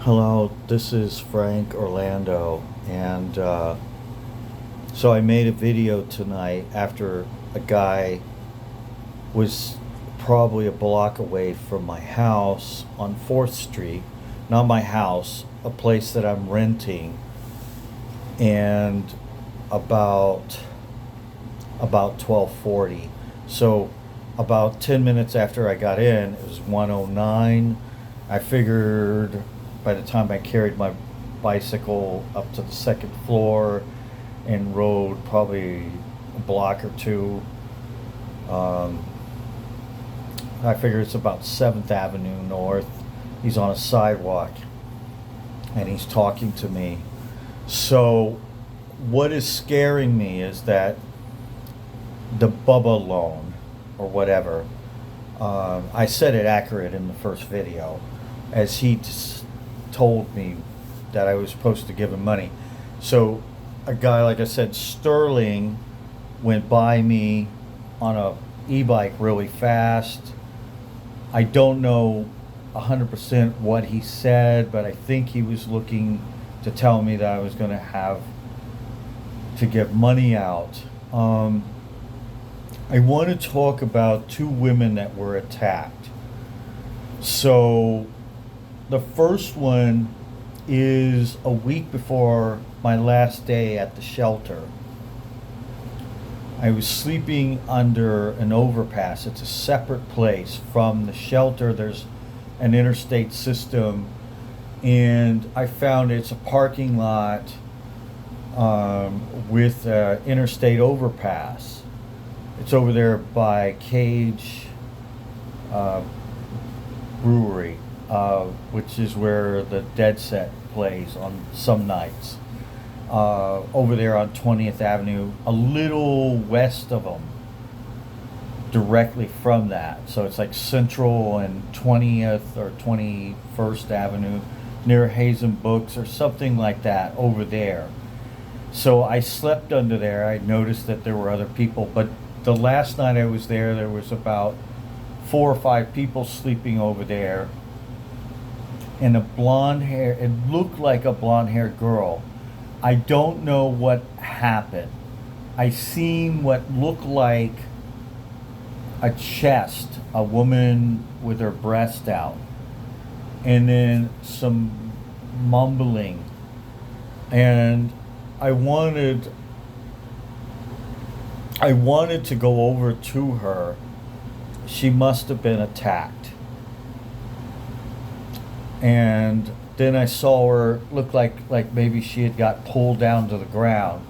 Hello, this is Frank Orlando, and so I made a video tonight after a guy was probably a block away from my house on 4th Street, not my house, a place that I'm renting, and about about 12:40. So about 10 minutes after I got in, it was 109. I figured by the time I carried my bicycle up to the second floor and rode probably a block or two, um, I figure it's about 7th Avenue North. He's on a sidewalk and he's talking to me. So, what is scaring me is that the Bubba loan or whatever, I said it accurate in the first video, as he told me that I was supposed to give him money. So, a guy, like I said, Sterling, went by me on a e-bike really fast. I don't know 100% what he said, but I think he was looking to tell me that I was going to have to give money out. I want to talk about two women that were attacked. So, the first one is a week before my last day at the shelter. I was sleeping under an overpass. It's a separate place from the shelter. There's an interstate system, and I found it's a parking lot with an interstate overpass. It's over there by Cage Brewery, which is where the Dead Set plays on some nights. Over there on 20th Avenue, a little west of them, directly from that. So it's like Central and 20th or 21st Avenue, near Hazen Books or something like that over there. So I slept under there. I noticed that there were other people, but the last night I was there, there was about 4 or 5 people sleeping over there. And a blonde hair, it looked like a blonde haired girl. I don't know what happened. I seen what looked like a chest, a woman with her breast out, and then some mumbling. And I wanted to go over to her. She must have been attacked. And then I saw her look like maybe she had got pulled down to the ground.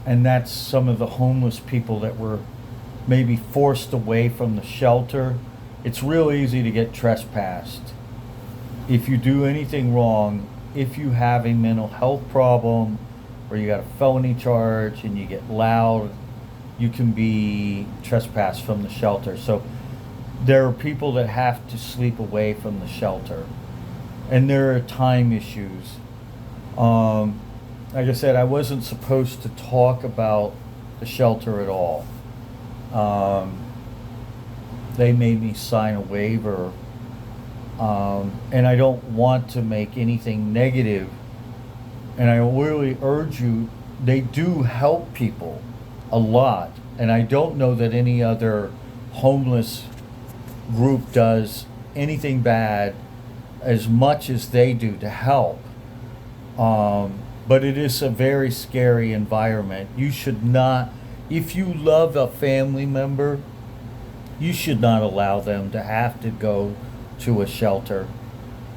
And that's some of the homeless people that were maybe forced away from the shelter. It's real easy to get trespassed. If you do anything wrong, if you have a mental health problem or you got a felony charge and you get loud, you can be trespassed from the shelter. So there are people that have to sleep away from the shelter, and there are time issues. Like I said, I wasn't supposed to talk about the shelter at all. They made me sign a waiver, and I don't want to make anything negative. And I really urge you, they do help people a lot, and I don't know that any other homeless group does anything bad as much as they do to help. But it is a very scary environment. You should not, if you love a family member, you should not allow them to have to go to a shelter.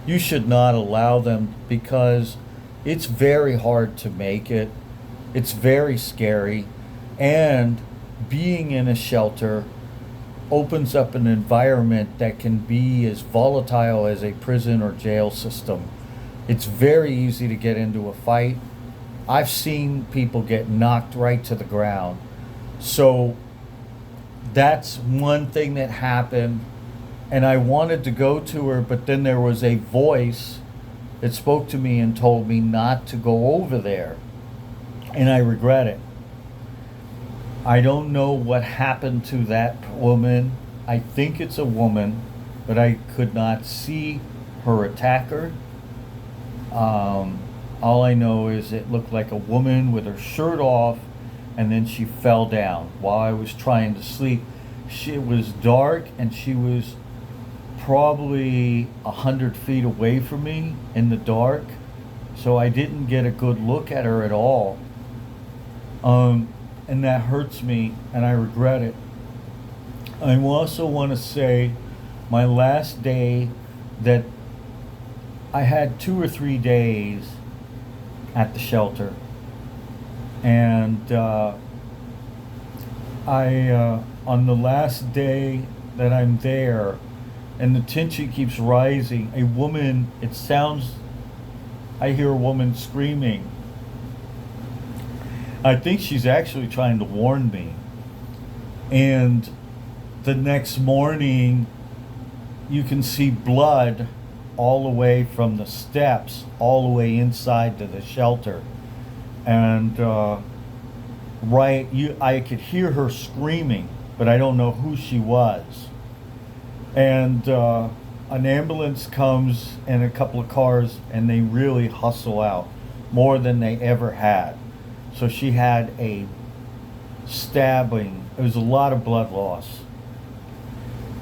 You should not allow them, because it's very hard to make it. It's very scary. And being in a shelter opens up an environment that can be as volatile as a prison or jail system. It's very easy to get into a fight. I've seen people get knocked right to the ground. So that's one thing that happened. And I wanted to go to her, but then there was a voice that spoke to me and told me not to go over there. And I regret it. I don't know what happened to that woman. I think it's a woman. but I could not see her attacker. All I know is it looked like a woman with her shirt off, and then she fell down while I was trying to sleep. It was dark, and she was probably 100 feet away from me in the dark, so I didn't get a good look at her at all. And that hurts me, and I regret it. I also want to say my last day, that I had 2 or 3 days at the shelter, and on the last day that I'm there, and the tension keeps rising, a woman, I hear a woman screaming. I think she's actually trying to warn me. And the next morning, you can see blood all the way from the steps, all the way inside to the shelter. And I could hear her screaming, but I don't know who she was. And an ambulance comes and a couple of cars, and they really hustle out more than they ever had. So she had a stabbing. It was a lot of blood loss.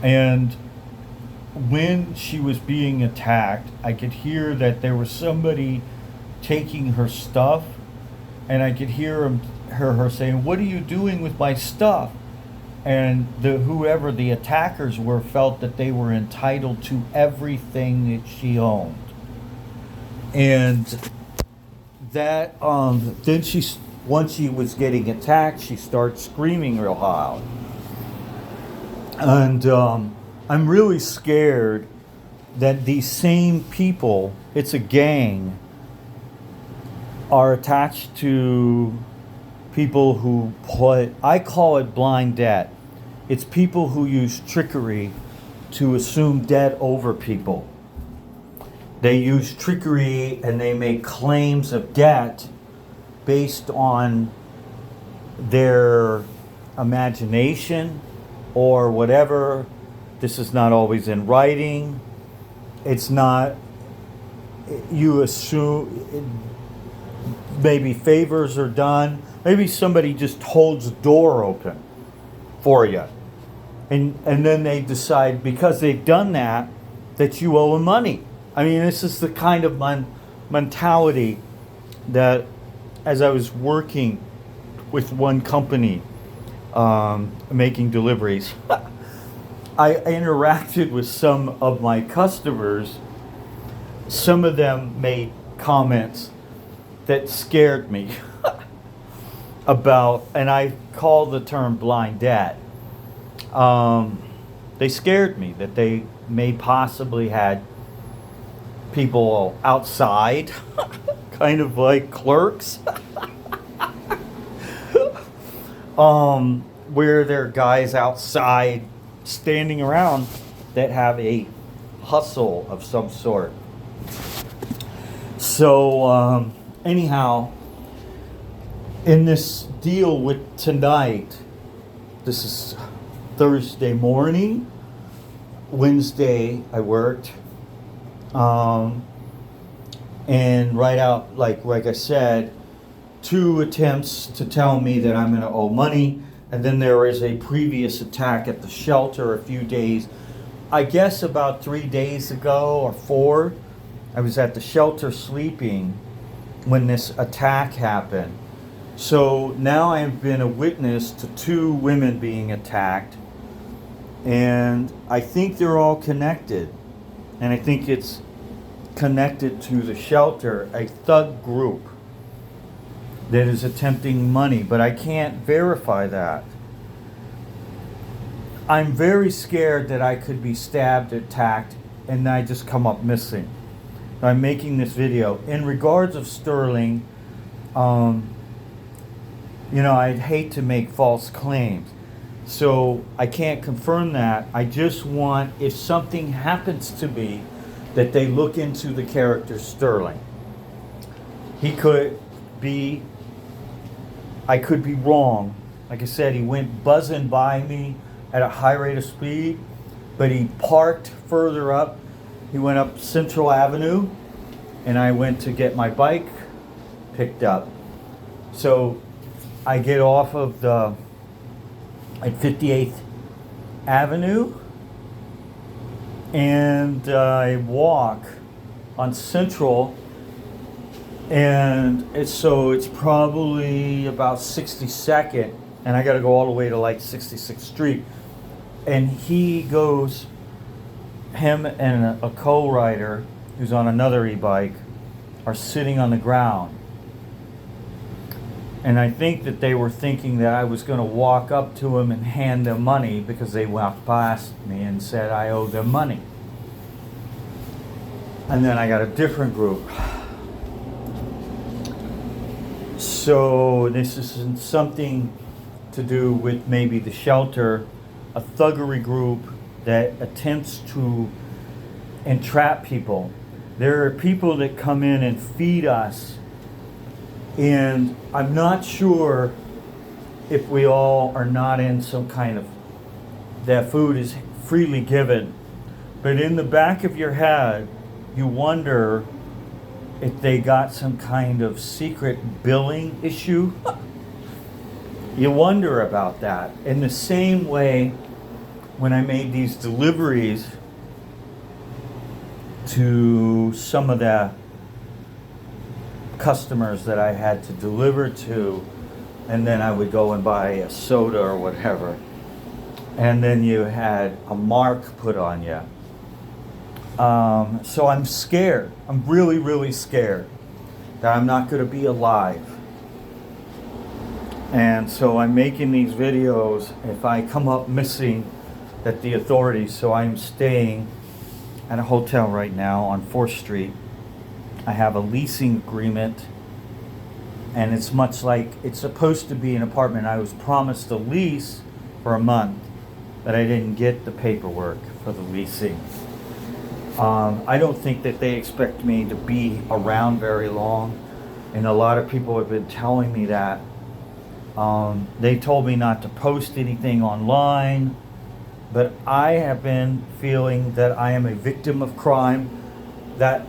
And when she was being attacked, I could hear that there was somebody taking her stuff, and I could hear her saying, "What are you doing with my stuff?" And whoever the attackers were felt that they were entitled to everything that she owned. And that then once she was getting attacked, she started screaming real loud. And I'm really scared that these same people, it's a gang, are attached to people who I call it blind debt. It's people who use trickery to assume debt over people. They use trickery and they make claims of debt based on their imagination or whatever. This is not always in writing. It's not, you assume, maybe favors are done. Maybe somebody just holds the door open for you. And then they decide, because they've done that you owe them money. I mean, this is the kind of mentality that, as I was working with one company, making deliveries, I interacted with some of my customers. Some of them made comments that scared me about, and I call the term blind debt. They scared me that they may possibly had people outside, kind of like clerks, where there are guys outside standing around that have a hustle of some sort. So anyhow, in this deal with tonight, this is Thursday morning. Wednesday I worked, and right out, like I said, 2 attempts to tell me that I'm going to owe money, and then there is a previous attack at the shelter a few days, I guess about 3 days ago or 4. I was at the shelter sleeping when this attack happened. So now I've been a witness to 2 women being attacked, and I think they're all connected. And I think it's connected to the shelter, a thug group that is attempting money, but I can't verify that. I'm very scared that I could be stabbed, attacked, and I just come up missing. I'm making this video. In regards of Sterling, I'd hate to make false claims. So I can't confirm that. I just want, if something happens to me, that they look into the character Sterling. He could be, I could be wrong. Like I said, he went buzzing by me at a high rate of speed, but he parked further up. He went up Central Avenue, and I went to get my bike picked up. So I get off of at 58th Avenue, and I walk on Central, and it's probably about 62nd, and I got to go all the way to like 66th Street. And him and a co-rider who's on another e-bike are sitting on the ground. And I think that they were thinking that I was going to walk up to them and hand them money, because they walked past me and said I owed them money. And then I got a different group. So this isn't something to do with maybe the shelter, a thuggery group that attempts to entrap people. There are people that come in and feed us, and I'm not sure if we all are not in some kind of, that food is freely given, but in the back of your head, you wonder if they got some kind of secret billing issue. You wonder about that. In the same way, when I made these deliveries to some of the customers that I had to deliver to, and then I would go and buy a soda or whatever, and then you had a mark put on you. So I'm scared. I'm really, really scared that I'm not going to be alive. And so I'm making these videos. If I come up missing, that the authorities, so I'm staying at a hotel right now on 4th Street. I have a leasing agreement, and it's much like, it's supposed to be an apartment. I was promised a lease for a month, but I didn't get the paperwork for the leasing. I don't think that they expect me to be around very long, and a lot of people have been telling me that. They told me not to post anything online, but I have been feeling that I am a victim of crime. That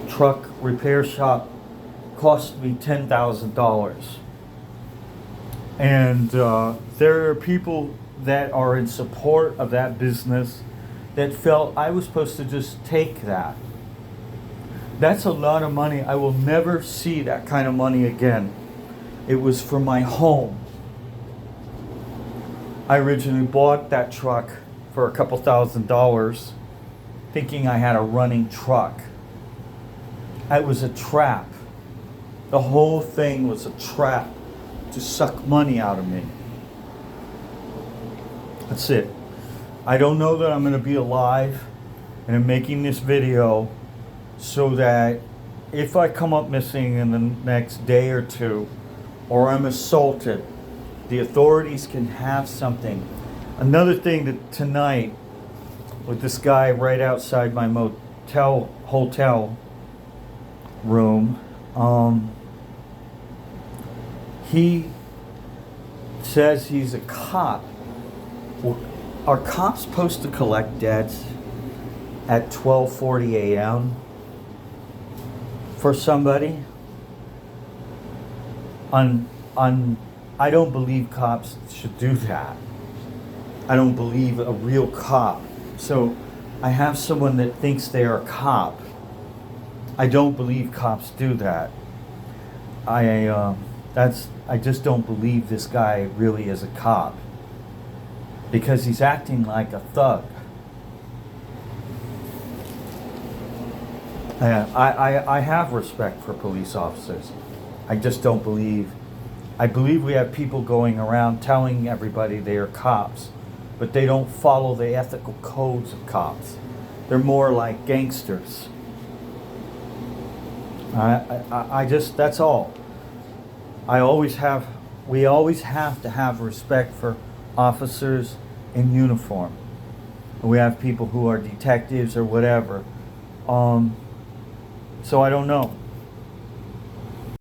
truck repair shop cost me $10,000. And there are people that are in support of that business that felt I was supposed to just take that. That's a lot of money. I will never see that kind of money again. It was for my home. I originally bought that truck for a couple $1,000s, thinking I had a running truck. It was a trap. The whole thing was a trap to suck money out of me. That's it. I don't know that I'm going to be alive, and I'm making this video so that if I come up missing in the next day or two, or I'm assaulted, the authorities can have something. Another thing that tonight, with this guy right outside my hotel room, he says he's a cop. Well, are cops supposed to collect debts at 12:40 a.m. for somebody? I don't believe cops should do that. I don't believe a real cop. So I have someone that thinks they are a cop. I don't believe cops do that. I just don't believe this guy really is a cop, because he's acting like a thug. I have respect for police officers. I just don't believe. I believe we have people going around telling everybody they are cops, but they don't follow the ethical codes of cops. They're more like gangsters. I just, that's all. We always have to have respect for officers in uniform. We have people who are detectives or whatever. So I don't know.